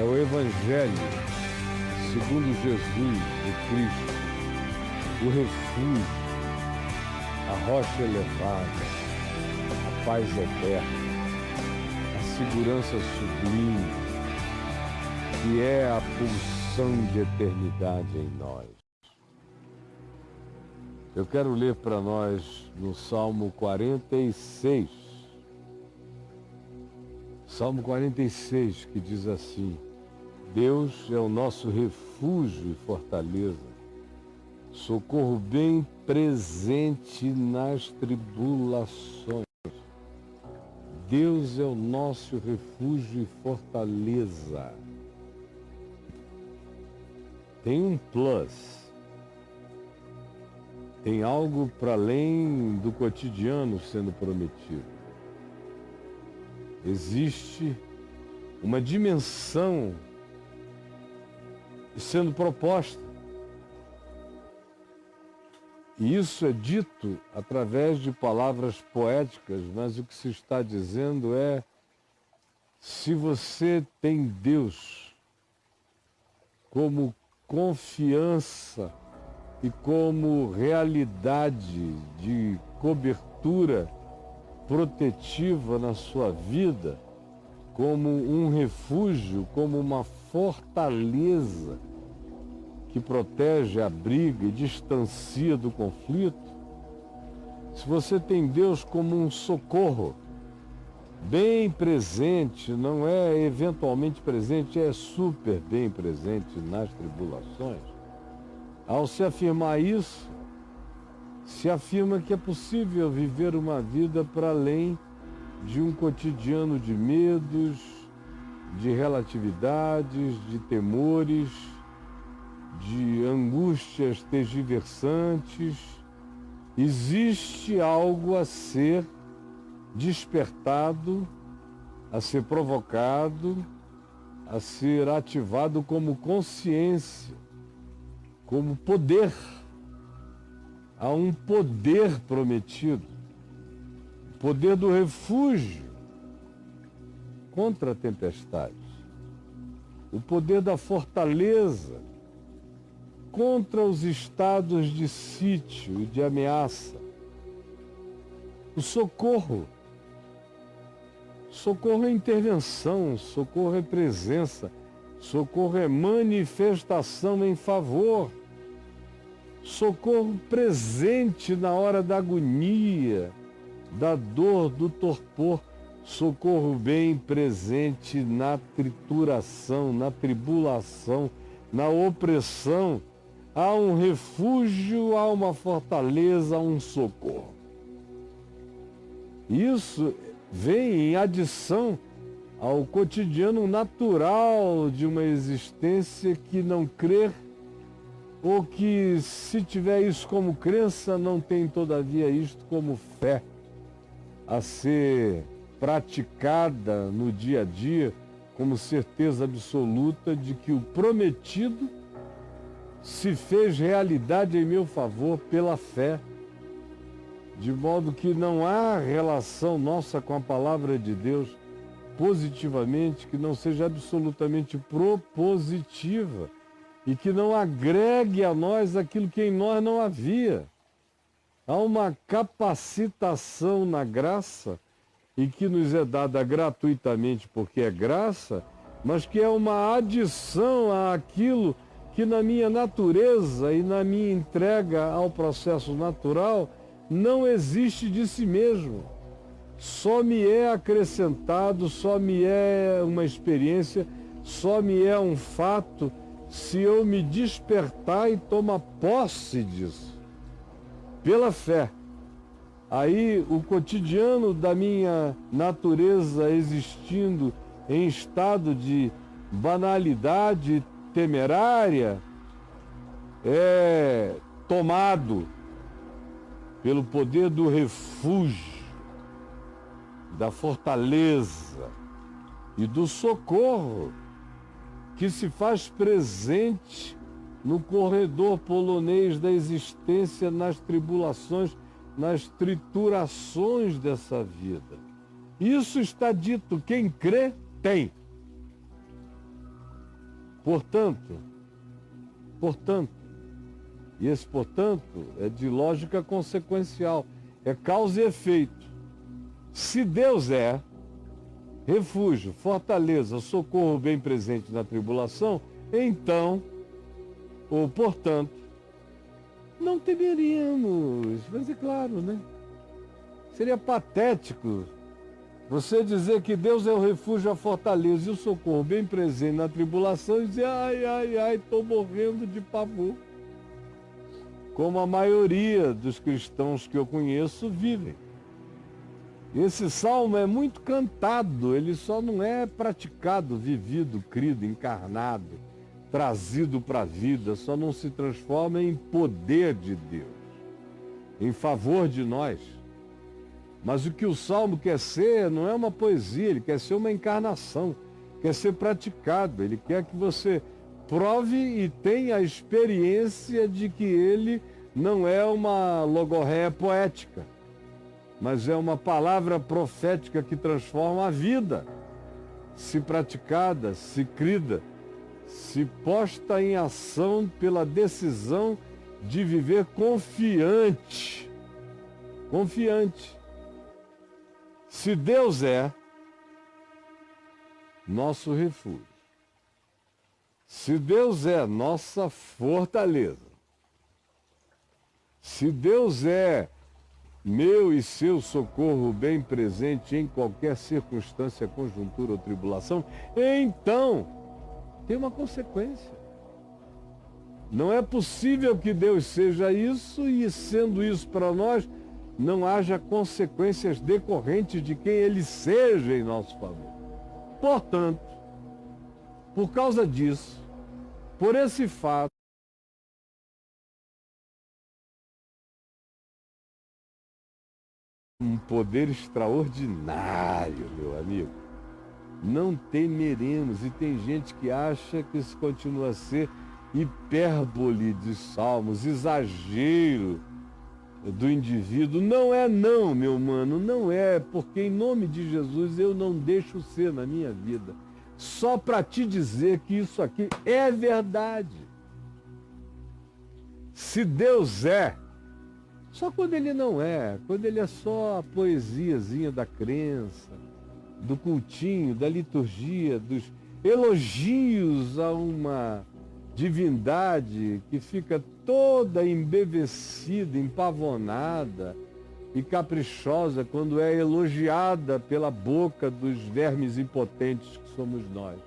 É o Evangelho segundo Jesus, o Cristo, o refúgio, a rocha elevada, a paz eterna, a segurança sublime, que é a pulsão de eternidade em nós. Eu quero ler para nós no Salmo 46. Salmo 46, que diz assim: Deus é o nosso refúgio e fortaleza, socorro bem presente nas tribulações. Deus é o nosso refúgio e fortaleza. Tem um plus. Tem algo para além do cotidiano sendo prometido. Existe uma dimensão sendo proposta. E isso é dito através de palavras poéticas, mas o que se está dizendo é: se você tem Deus como confiança e como realidade de cobertura protetiva na sua vida, como um refúgio, como uma fortaleza que protege, abriga e distancia do conflito, se você tem Deus como um socorro, bem presente, não é eventualmente presente, é super bem presente nas tribulações, ao se afirmar isso, se afirma que é possível viver uma vida para além de um cotidiano de medos, de relatividades, de temores, de angústias tergiversantes. Existe algo a ser despertado, a ser provocado, a ser ativado como consciência, como poder. Há um poder prometido, o poder do refúgio contra a tempestade, o poder da fortaleza contra os estados de sítio e de ameaça, o socorro. Socorro é intervenção, socorro é presença, socorro é manifestação em favor. Socorro presente na hora da agonia, da dor, do torpor. Socorro bem presente na trituração, na tribulação, na opressão. Há um refúgio, há uma fortaleza, há um socorro. Isso vem em adição ao cotidiano natural de uma existência que não crer, ou que, se tiver isso como crença, não tem todavia isto como fé a ser praticada no dia a dia, como certeza absoluta de que o prometido se fez realidade em meu favor pela fé, de modo que não há relação nossa com a palavra de Deus positivamente que não seja absolutamente propositiva e que não agregue a nós aquilo que em nós não havia. Há uma capacitação na graça e que nos é dada gratuitamente porque é graça, mas que é uma adição àquilo que na minha natureza e na minha entrega ao processo natural não existe de si mesmo. Só me é acrescentado, só me é uma experiência, só me é um fato se eu me despertar e tomar posse disso, pela fé. Aí o cotidiano da minha natureza existindo em estado de banalidade temerária é tomado pelo poder do refúgio, da fortaleza e do socorro que se faz presente no corredor polonês da existência, nas tribulações, nas triturações dessa vida. Isso está dito, quem crê, tem. Portanto, e esse portanto é de lógica consequencial, é causa e efeito. Se Deus é refúgio, fortaleza, socorro bem presente na tribulação, então, ou portanto, não temeríamos. Mas é claro, né? Seria patético você dizer que Deus é o refúgio, a fortaleza e o socorro bem presente na tribulação e dizer, ai, estou morrendo de pavor. Como a maioria dos cristãos que eu conheço vivem. Esse salmo é muito cantado, ele só não é praticado, vivido, crido, encarnado, trazido para a vida, só não se transforma em poder de Deus, em favor de nós. Mas o que o salmo quer ser não é uma poesia, ele quer ser uma encarnação, quer ser praticado, ele quer que você prove e tenha a experiência de que ele não é uma logorreia poética, mas é uma palavra profética que transforma a vida, se praticada, se crida, se posta em ação pela decisão de viver confiante. Se Deus é nosso refúgio, se Deus é nossa fortaleza, se Deus é meu e seu socorro bem presente em qualquer circunstância, conjuntura ou tribulação, então tem uma consequência. Não é possível que Deus seja isso e, sendo isso para nós, não haja consequências decorrentes de quem Ele seja em nosso favor. Portanto, por causa disso, por esse fato, um poder extraordinário, meu amigo. Não temeremos. E tem gente que acha que isso continua a ser hipérbole de salmos, exagero do indivíduo. Não é não, meu mano, não é, porque em nome de Jesus eu não deixo ser na minha vida. Só para te dizer que isso aqui é verdade. Se Deus é, só quando ele não é, quando ele é só a poesiazinha da crença, do cultinho, da liturgia, dos elogios a uma divindade que fica toda embevecida, empavonada e caprichosa quando é elogiada pela boca dos vermes impotentes que somos nós.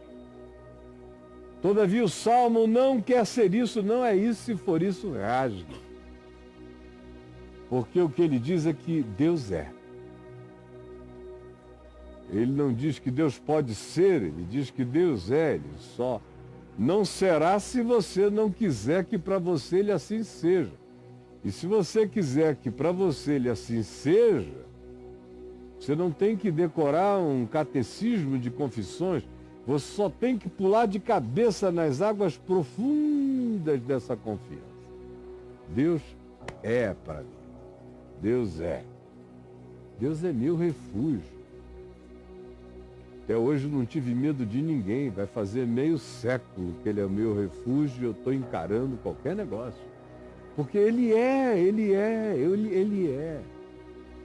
Todavia o Salmo não quer ser isso, não é isso, se for isso, rasgue. Porque o que ele diz é que Deus é. Ele não diz que Deus pode ser, ele diz que Deus é, ele só não será se você não quiser que para você ele assim seja. E se você quiser que para você ele assim seja, você não tem que decorar um catecismo de confissões, você só tem que pular de cabeça nas águas profundas dessa confiança. Deus é para mim. Deus é. Deus é meu refúgio. Até hoje não tive medo de ninguém. Vai fazer meio século que ele é o meu refúgio e eu estou encarando qualquer negócio. Porque ele é.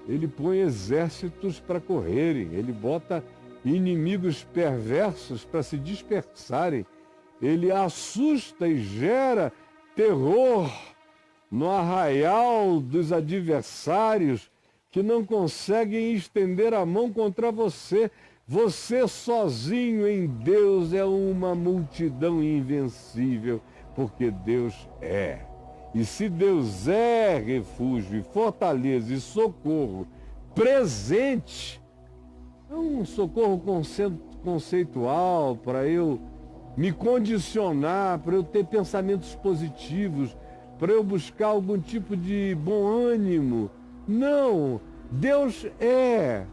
Ele põe exércitos para correrem. Ele bota inimigos perversos para se dispersarem. Ele assusta e gera terror no arraial dos adversários que não conseguem estender a mão contra você. Você sozinho em Deus é uma multidão invencível, porque Deus é. E se Deus é refúgio, e fortaleza e socorro presente, é um socorro conceitual para eu me condicionar, para eu ter pensamentos positivos, para eu buscar algum tipo de bom ânimo. Não, Deus é.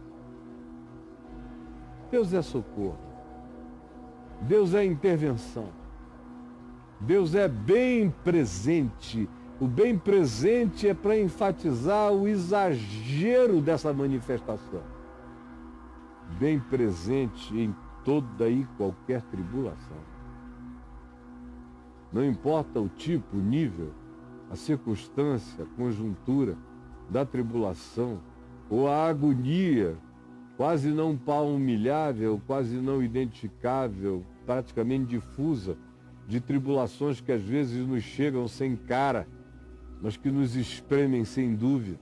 Deus é socorro. Deus é intervenção. Deus é bem presente. O bem presente é para enfatizar o exagero dessa manifestação. Bem presente em toda e qualquer tribulação. Não importa o tipo, o nível, a circunstância, a conjuntura da tribulação ou a agonia quase não palmilhável, quase não identificável, praticamente difusa, de tribulações que às vezes nos chegam sem cara, mas que nos espremem sem dúvida.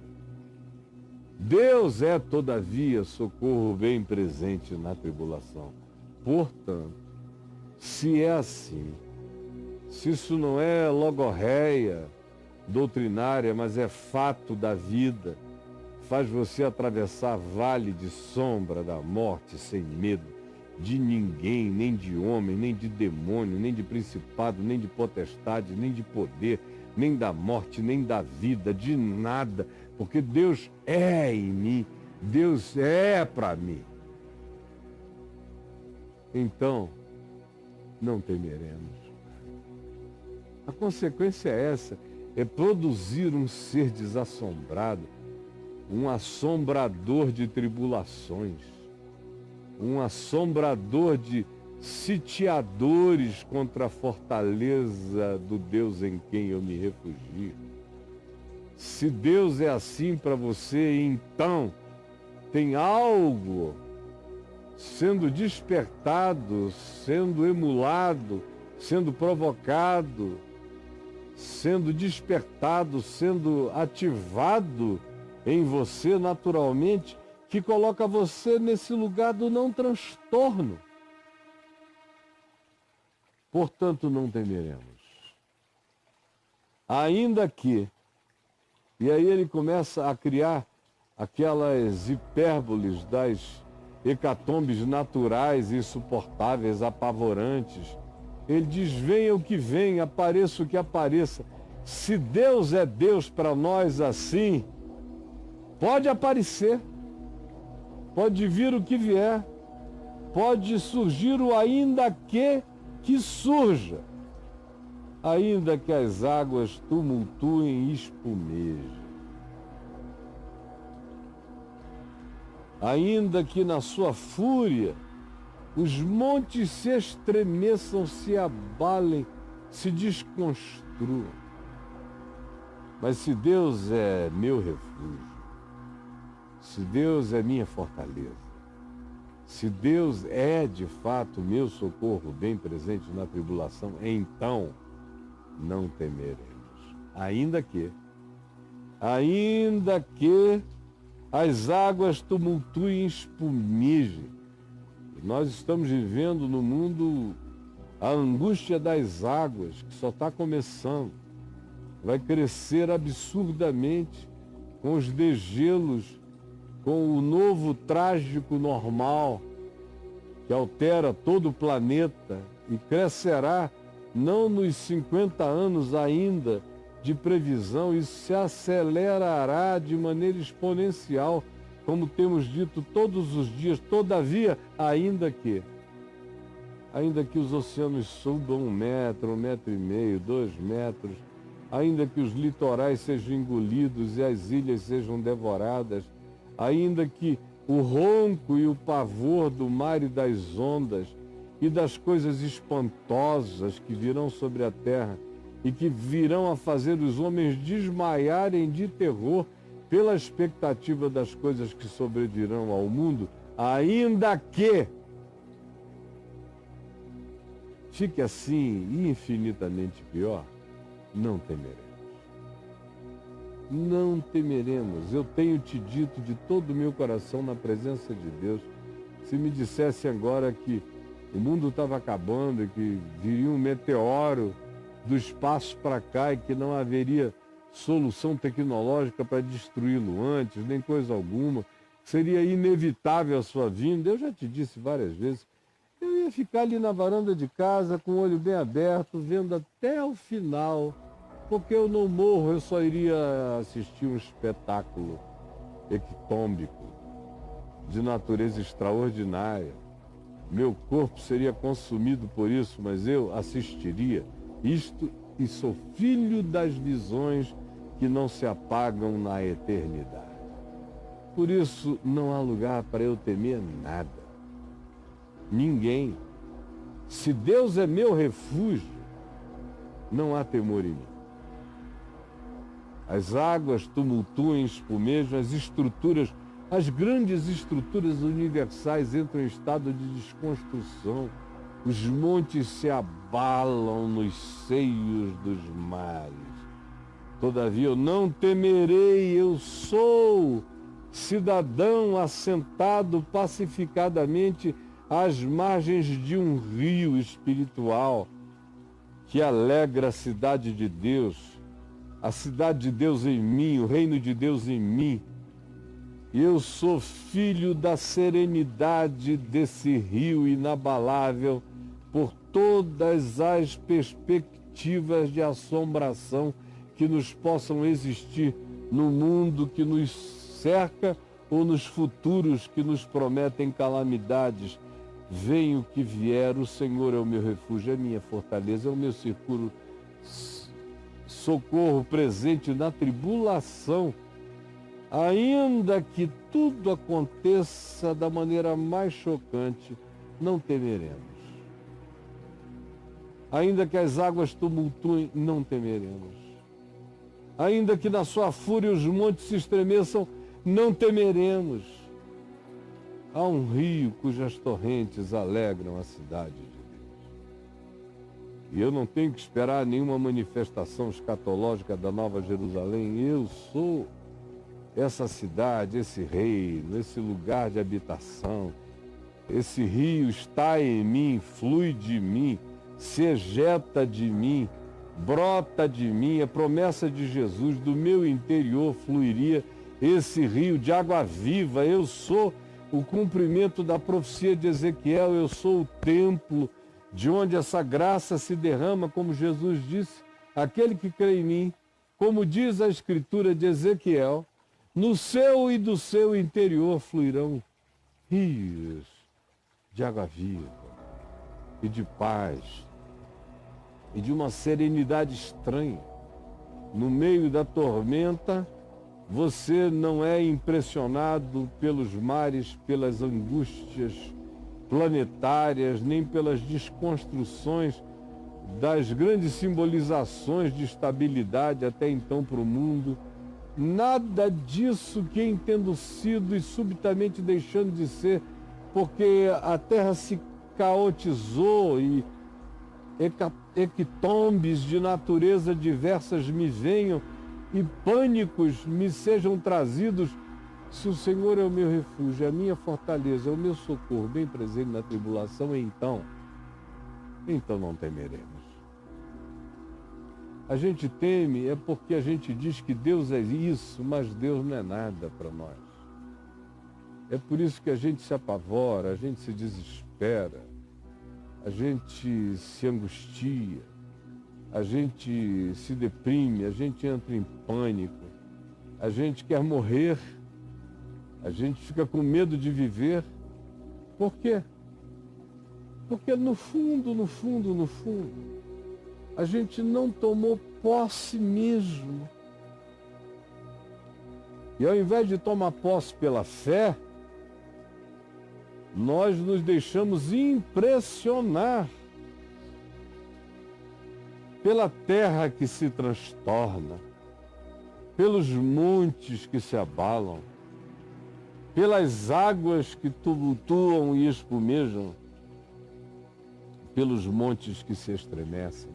Deus é, todavia, socorro bem presente na tribulação. Portanto, se é assim, se isso não é logorreia doutrinária, mas é fato da vida, faz você atravessar vale de sombra da morte sem medo de ninguém, nem de homem, nem de demônio, nem de principado, nem de potestade, nem de poder, nem da morte, nem da vida, de nada, porque Deus é em mim, Deus é para mim. Então, não temeremos. A consequência é essa, é produzir um ser desassombrado, um assombrador de tribulações, um assombrador de sitiadores contra a fortaleza do Deus em quem eu me refugio. Se Deus é assim para você, então tem algo sendo despertado, sendo emulado, sendo provocado, sendo despertado, sendo ativado em você naturalmente, que coloca você nesse lugar do não transtorno. Portanto, não temeremos. Ainda que, e aí ele começa a criar aquelas hipérboles das hecatombes naturais, insuportáveis, apavorantes. Ele diz, venha o que venha, apareça o que apareça. Se Deus é Deus para nós assim, pode aparecer, pode vir o que vier, pode surgir o ainda que surja, ainda que as águas tumultuem e espumejem, ainda que na sua fúria os montes se estremeçam, se abalem, se desconstruam. Mas se Deus é meu refúgio, se Deus é minha fortaleza, se Deus é de fato meu socorro bem presente na tribulação, então não temeremos. Ainda que as águas tumultuem e espumejem. Nós estamos vivendo no mundo a angústia das águas, que só está começando. Vai crescer absurdamente com os degelos, com o novo trágico normal, que altera todo o planeta e crescerá não nos 50 anos ainda de previsão, isso se acelerará de maneira exponencial, como temos dito todos os dias. Todavia, ainda que os oceanos subam 1 metro, 1,5 metros, 2 metros, ainda que os litorais sejam engolidos e as ilhas sejam devoradas, ainda que o ronco e o pavor do mar e das ondas e das coisas espantosas que virão sobre a terra e que virão a fazer os homens desmaiarem de terror pela expectativa das coisas que sobrevirão ao mundo, ainda que fique assim e infinitamente pior, não temeremos. Não temeremos. Eu tenho te dito de todo o meu coração na presença de Deus. Se me dissesse agora que o mundo estava acabando e que viria um meteoro do espaço para cá e que não haveria solução tecnológica para destruí-lo antes, nem coisa alguma, seria inevitável a sua vinda, eu já te disse várias vezes, eu ia ficar ali na varanda de casa com o olho bem aberto, vendo até o final, porque eu não morro, eu só iria assistir um espetáculo ectômbico, de natureza extraordinária. Meu corpo seria consumido por isso, mas eu assistiria isto e sou filho das visões que não se apagam na eternidade. Por isso não há lugar para eu temer nada, ninguém. Se Deus é meu refúgio, não há temor em mim. As águas tumultuam, espumejam, as estruturas, as grandes estruturas universais entram em estado de desconstrução. Os montes se abalam nos seios dos mares. Todavia eu não temerei, eu sou cidadão assentado pacificadamente às margens de um rio espiritual que alegra a cidade de Deus, a cidade de Deus em mim, o reino de Deus em mim. Eu sou filho da serenidade desse rio inabalável por todas as perspectivas de assombração que nos possam existir no mundo que nos cerca ou nos futuros que nos prometem calamidades. Venha o que vier, o Senhor é o meu refúgio, é a minha fortaleza, é o meu seguro socorro presente na tribulação. Ainda que tudo aconteça da maneira mais chocante, não temeremos. Ainda que as águas tumultuem, não temeremos. Ainda que na sua fúria os montes se estremeçam, não temeremos. Há um rio cujas torrentes alegram a cidade de Deus. E eu não tenho que esperar nenhuma manifestação escatológica da Nova Jerusalém. Eu sou essa cidade, esse reino, esse lugar de habitação. Esse rio está em mim, flui de mim, se ejeta de mim, brota de mim. A promessa de Jesus, do meu interior fluiria esse rio de água viva. Eu sou o cumprimento da profecia de Ezequiel, eu sou o templo de onde essa graça se derrama, como Jesus disse, aquele que crê em mim, como diz a escritura de Ezequiel, no seu e do seu interior fluirão rios de água viva e de paz e de uma serenidade estranha. No meio da tormenta, você não é impressionado pelos mares, pelas angústias planetárias, nem pelas desconstruções das grandes simbolizações de estabilidade até então para o mundo. Nada disso, quem tendo sido e subitamente deixando de ser, porque a Terra se caotizou e hecatombes de natureza diversas me venham e pânicos me sejam trazidos. Se o Senhor é o meu refúgio, a minha fortaleza, o meu socorro, bem presente na tribulação, então não temeremos. A gente teme é porque a gente diz que Deus é isso, mas Deus não é nada para nós. É por isso que a gente se apavora, a gente se desespera, a gente se angustia, a gente se deprime, a gente entra em pânico, a gente quer morrer, a gente fica com medo de viver. Por quê? Porque no fundo, a gente não tomou posse mesmo. E ao invés de tomar posse pela fé, nós nos deixamos impressionar pela terra que se transtorna, pelos montes que se abalam, pelas águas que tumultuam e espumejam, pelos montes que se estremecem.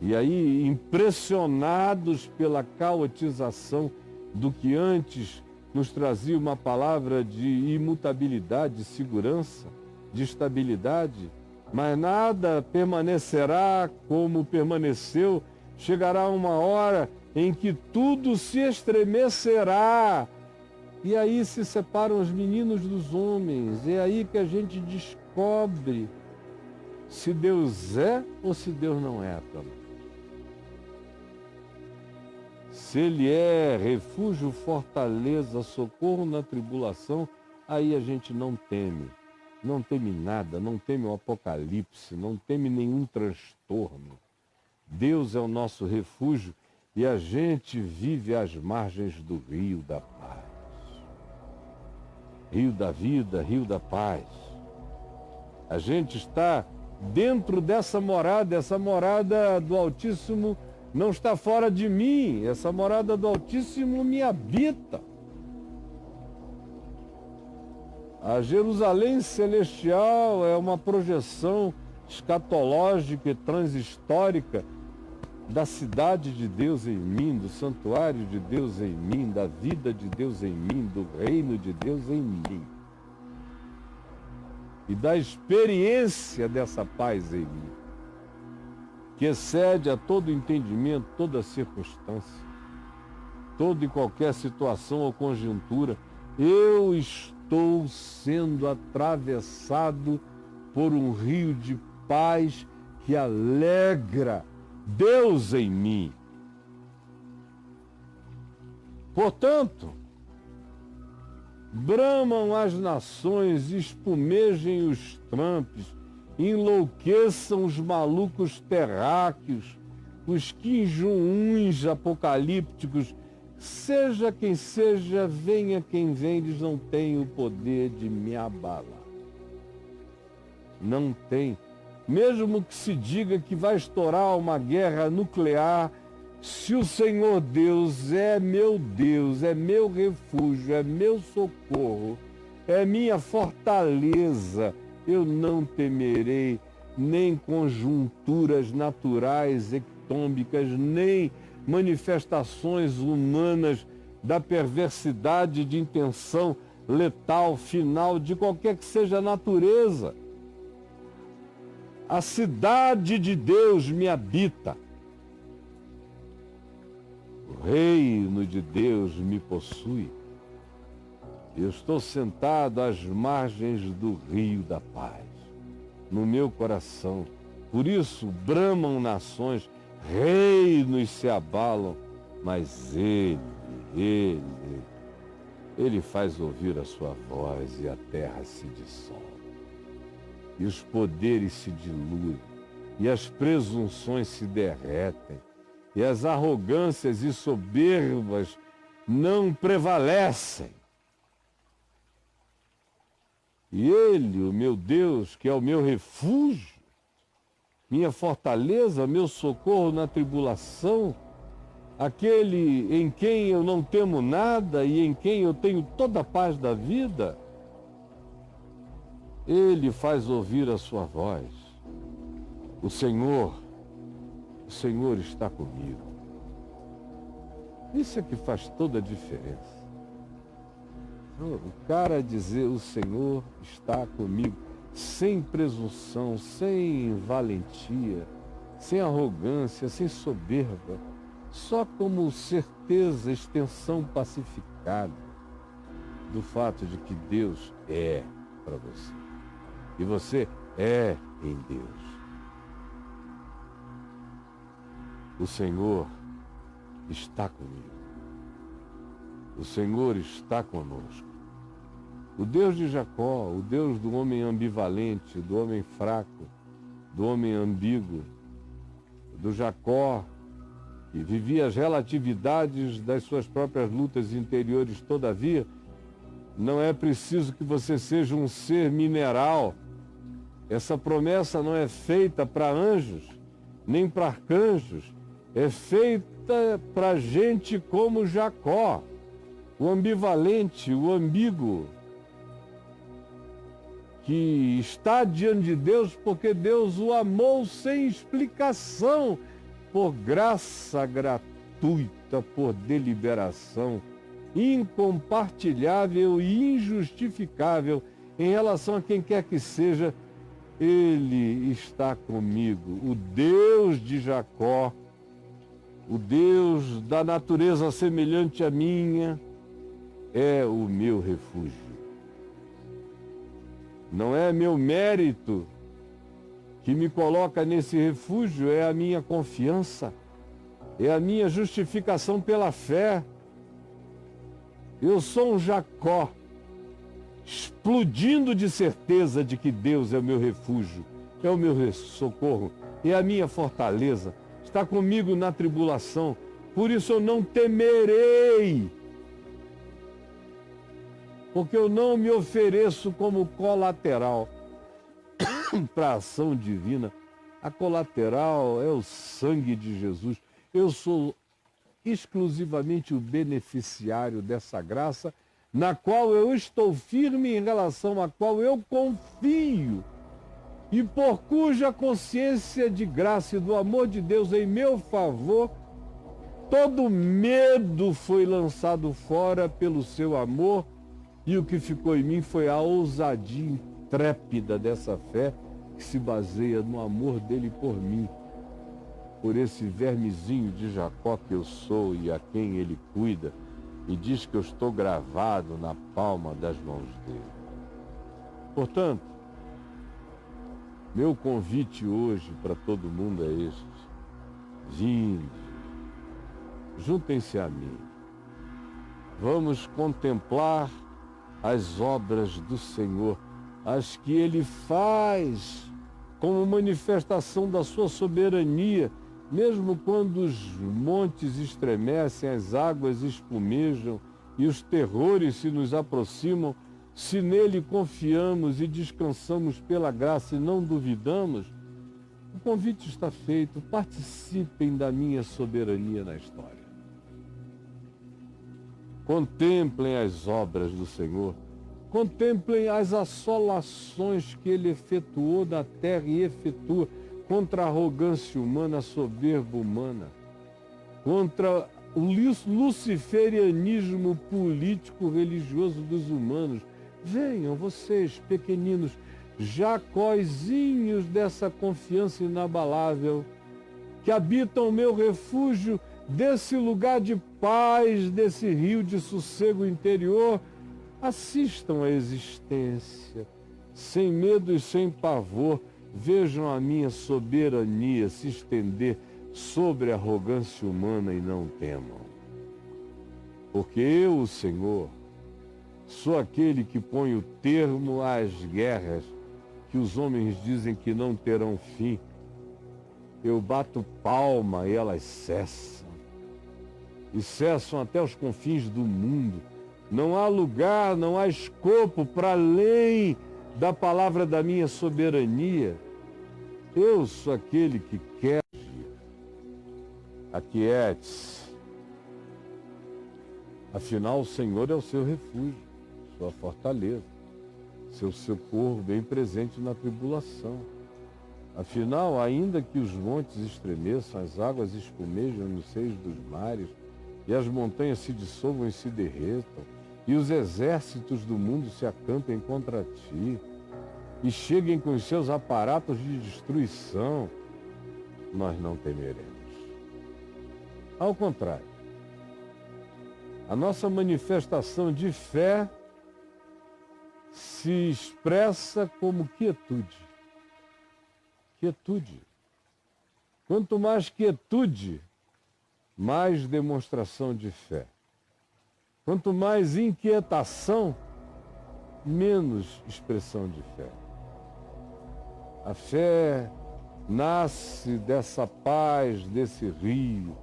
E aí, impressionados pela caotização do que antes nos trazia uma palavra de imutabilidade, de segurança, de estabilidade, mas nada permanecerá como permaneceu. Chegará uma hora em que tudo se estremecerá. E aí se separam os meninos dos homens. É aí que a gente descobre se Deus é ou se Deus não é também. Se Ele é refúgio, fortaleza, socorro na tribulação, aí a gente não teme nada, não teme o apocalipse, não teme nenhum transtorno. Deus é o nosso refúgio e a gente vive às margens do rio da paz. Rio da vida, rio da paz. A gente está dentro dessa morada. Essa morada do Altíssimo não está fora de mim, essa morada do Altíssimo me habita. A Jerusalém celestial é uma projeção escatológica e transhistórica da cidade de Deus em mim, do santuário de Deus em mim, da vida de Deus em mim, do reino de Deus em mim. E da experiência dessa paz em mim, que excede a todo entendimento, toda circunstância, toda e qualquer situação ou conjuntura. Eu estou sendo atravessado por um rio de paz que alegra Deus em mim. Portanto, bramam as nações, espumejem os trampes, enlouqueçam os malucos terráqueos, os quinjuns apocalípticos, seja quem seja, venha quem vem, eles não têm o poder de me abalar. Não tem. Mesmo que se diga que vai estourar uma guerra nuclear, se o Senhor Deus, é meu refúgio, é meu socorro, é minha fortaleza, eu não temerei nem conjunturas naturais, ectômicas, nem manifestações humanas da perversidade de intenção letal, final, de qualquer que seja a natureza. A cidade de Deus me habita. O reino de Deus me possui. Eu estou sentado às margens do rio da paz, no meu coração. Por isso bramam nações, reinos se abalam, mas Ele faz ouvir a sua voz e a terra se dissolve. E os poderes se diluem, e as presunções se derretem, e as arrogâncias e soberbas não prevalecem. E Ele, o meu Deus, que é o meu refúgio, minha fortaleza, meu socorro na tribulação, aquele em quem eu não temo nada e em quem eu tenho toda a paz da vida, Ele faz ouvir a sua voz. O Senhor está comigo. Isso é que faz toda a diferença. O cara dizer, o Senhor está comigo, sem presunção, sem valentia, sem arrogância, sem soberba, só como certeza, extensão pacificada do fato de que Deus é para você. E você é em Deus. O Senhor está comigo. O Senhor está conosco. O Deus de Jacó, o Deus do homem ambivalente, do homem fraco, do homem ambíguo, do Jacó, que vivia as relatividades das suas próprias lutas interiores, todavia, não é preciso que você seja um ser mineral. Essa promessa não é feita para anjos, nem para arcanjos, é feita para gente como Jacó, o ambivalente, o ambíguo, que está diante de Deus porque Deus o amou sem explicação, por graça gratuita, por deliberação incompartilhável e injustificável em relação a quem quer que seja. Ele está comigo, o Deus de Jacó, o Deus da natureza semelhante à minha, é o meu refúgio. Não é meu mérito que me coloca nesse refúgio, é a minha confiança, é a minha justificação pela fé. Eu sou um Jacó, explodindo de certeza de que Deus é o meu refúgio, é o meu socorro, é a minha fortaleza, está comigo na tribulação, por isso eu não temerei, porque eu não me ofereço como colateral. para a ação divina. A colateral é o sangue de Jesus. Eu sou exclusivamente o beneficiário dessa graça, na qual eu estou firme, em relação à qual eu confio, e por cuja consciência de graça e do amor de Deus em meu favor, todo medo foi lançado fora pelo seu amor, e o que ficou em mim foi a ousadia intrépida dessa fé que se baseia no amor dele por mim, por esse vermezinho de Jacó que eu sou e a quem ele cuida, e diz que eu estou gravado na palma das mãos dele. Portanto, meu convite hoje para todo mundo é este: vinde, juntem-se a mim, vamos contemplar as obras do Senhor, as que ele faz como manifestação da sua soberania, mesmo quando os montes estremecem, as águas espumejam e os terrores se nos aproximam. Se nele confiamos e descansamos pela graça e não duvidamos, o convite está feito: participem da minha soberania na história. Contemplem as obras do Senhor, contemplem as assolações que ele efetuou na terra e efetua contra a arrogância humana, a soberba humana, contra o luciferianismo político-religioso dos humanos. Venham vocês, pequeninos, jacózinhos dessa confiança inabalável, que habitam o meu refúgio, desse lugar de paz, desse rio de sossego interior. Assistam à existência, sem medo e sem pavor. Vejam a minha soberania se estender sobre a arrogância humana e não temam. Porque eu, o Senhor, sou aquele que põe o termo às guerras que os homens dizem que não terão fim. Eu bato palma e elas cessam. E cessam até os confins do mundo. Não há lugar, não há escopo para além da palavra da minha soberania. Eu sou aquele que quer agir. Aquiete-se. Afinal, o Senhor é o seu refúgio, sua fortaleza, seu socorro bem presente na tribulação. Afinal, ainda que os montes estremeçam, as águas espumejam nos seios dos mares, e as montanhas se dissolvam e se derretam, e os exércitos do mundo se acampem contra ti, e cheguem com os seus aparatos de destruição, nós não temeremos. Ao contrário, a nossa manifestação de fé se expressa como quietude. Quietude. Quanto mais quietude, mais demonstração de fé. Quanto mais inquietação, menos expressão de fé. A fé nasce dessa paz, desse rio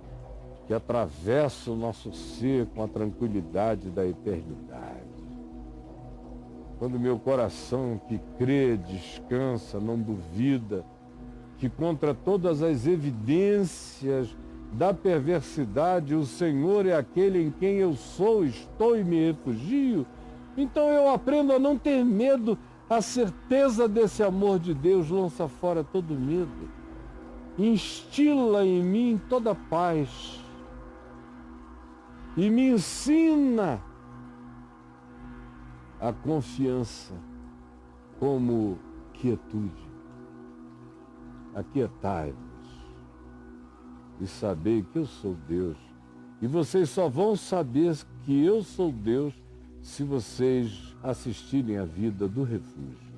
que atravessa o nosso ser com a tranquilidade da eternidade. Quando meu coração que crê, descansa, não duvida, que contra todas as evidências da perversidade, o Senhor é aquele em quem eu sou, estou e me refugio, então eu aprendo a não ter medo. A certeza desse amor de Deus lança fora todo medo, instila em mim toda paz e me ensina a confiança como quietude. Aquietai-vos e sabei que eu sou Deus. E vocês só vão saber que eu sou Deus se vocês assistirem à vida do refúgio.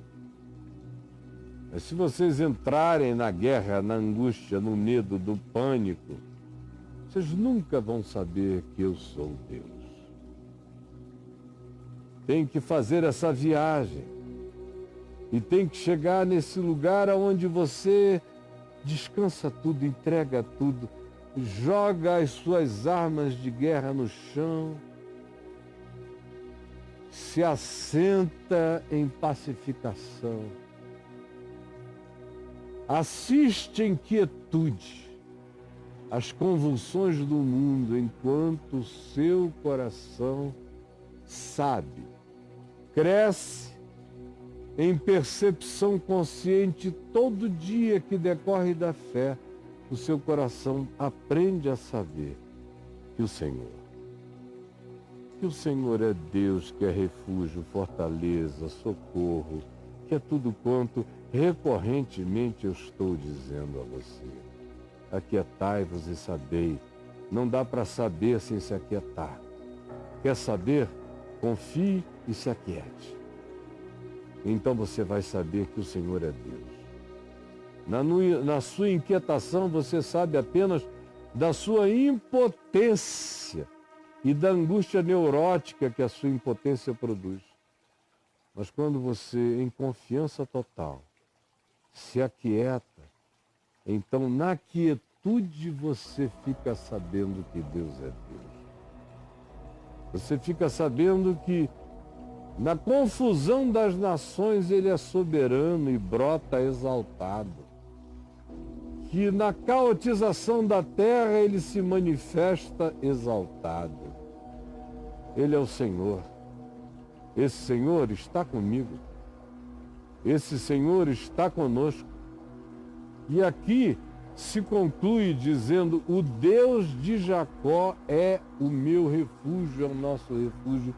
Mas se vocês entrarem na guerra, na angústia, no medo, do pânico, vocês nunca vão saber que eu sou Deus. Tem que fazer essa viagem e tem que chegar nesse lugar onde você descansa tudo, entrega tudo, joga as suas armas de guerra no chão, se assenta em pacificação Assiste em quietude às convulsões do mundo, enquanto o seu coração sabe, cresce em percepção consciente todo dia que decorre da fé. O seu coração aprende a saber que o Senhor é Deus, que é refúgio, fortaleza, socorro, que é tudo quanto recorrentemente eu estou dizendo a você. Aquietai-vos e sabei. Não dá para saber sem se aquietar. Quer saber? Confie e se aquiete. Então você vai saber que o Senhor é Deus. Na sua inquietação, você sabe apenas da sua impotência e da angústia neurótica que a sua impotência produz. Mas quando você, em confiança total, se aquieta, então na quietude você fica sabendo que Deus é Deus. Você fica sabendo que na confusão das nações Ele é soberano e brota exaltado. Que na caotização da terra Ele se manifesta exaltado. Ele é o Senhor. Esse Senhor está comigo. Esse Senhor está conosco. E aqui se conclui dizendo: o Deus de Jacó é o meu refúgio, é o nosso refúgio.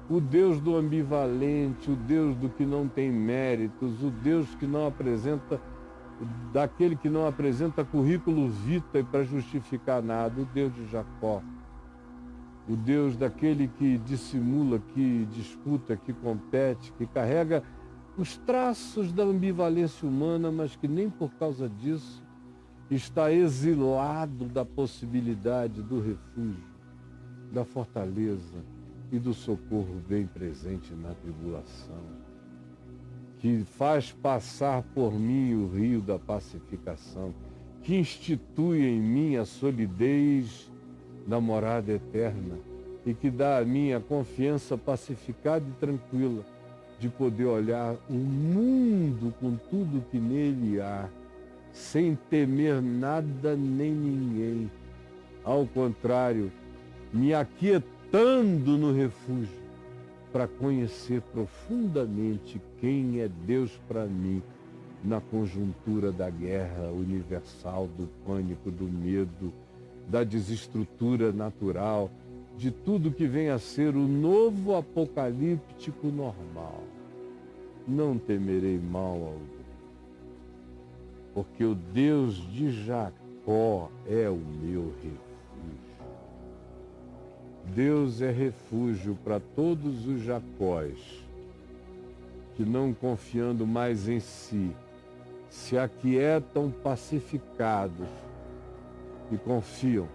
O Deus do ambivalente, o Deus do que não tem méritos, o Deus que não apresenta, daquele que não apresenta currículo vitae para justificar nada, o Deus de Jacó. O Deus daquele que dissimula, que disputa, que compete, que carrega os traços da ambivalência humana, mas que nem por causa disso está exilado da possibilidade do refúgio, da fortaleza e do socorro bem presente na tribulação, que faz passar por mim o rio da pacificação, que institui em mim a solidez da morada eterna e que dá a mim a confiança pacificada e tranquila de poder olhar o mundo com tudo que nele há, sem temer nada nem ninguém. Ao contrário, me aquietando no refúgio para conhecer profundamente quem é Deus para mim na conjuntura da guerra universal, do pânico, do medo, da desestrutura natural, de tudo que vem a ser o novo apocalíptico normal. Não temerei mal algum, porque o Deus de Jacó é o meu refúgio. Deus é refúgio para todos os Jacóis que, não confiando mais em si, se aquietam pacificados e confiam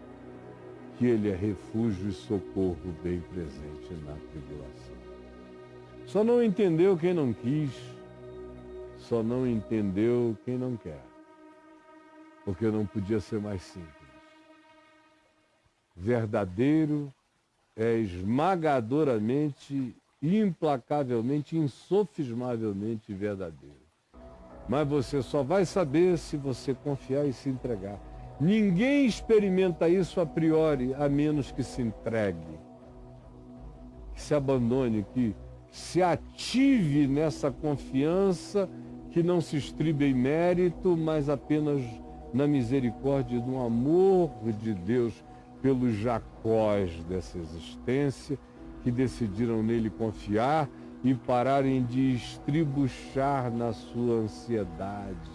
que Ele é refúgio e socorro bem presente na tribulação. Só não entendeu quem não quis, só não entendeu quem não quer, porque não podia ser mais simples. Verdadeiro é esmagadoramente, implacavelmente, insofismavelmente verdadeiro. Mas você só vai saber se você confiar e se entregar. Ninguém experimenta isso a priori, a menos que se entregue, que se abandone, que se ative nessa confiança que não se estriba em mérito, mas apenas na misericórdia do amor de Deus pelos Jacós dessa existência, que decidiram nele confiar e pararem de estribuchar na sua ansiedade,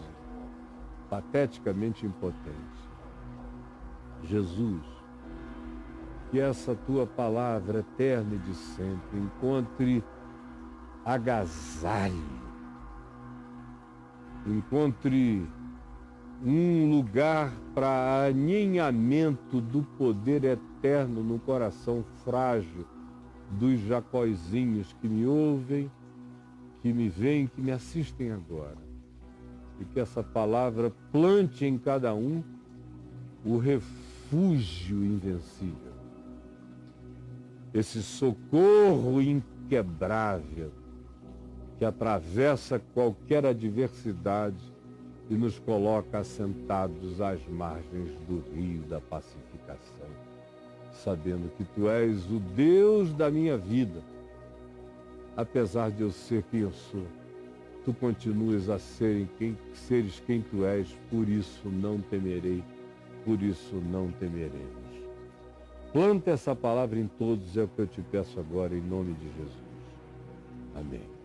pateticamente impotente. Jesus, que essa tua palavra eterna e de sempre encontre agasalho, encontre um lugar para aninhamento do poder eterno no coração frágil dos Jacóizinhos que me ouvem, que me veem, que me assistem agora. E que essa palavra plante em cada um o refúgio invencível, esse socorro inquebrável que atravessa qualquer adversidade e nos coloca assentados às margens do rio da pacificação, sabendo que Tu és o Deus da minha vida. Apesar de eu ser quem eu sou, Tu continuas a seres quem Tu és, por isso não temerei, por isso não temeremos. Planta essa palavra em todos, é o que eu te peço agora, em nome de Jesus. Amém.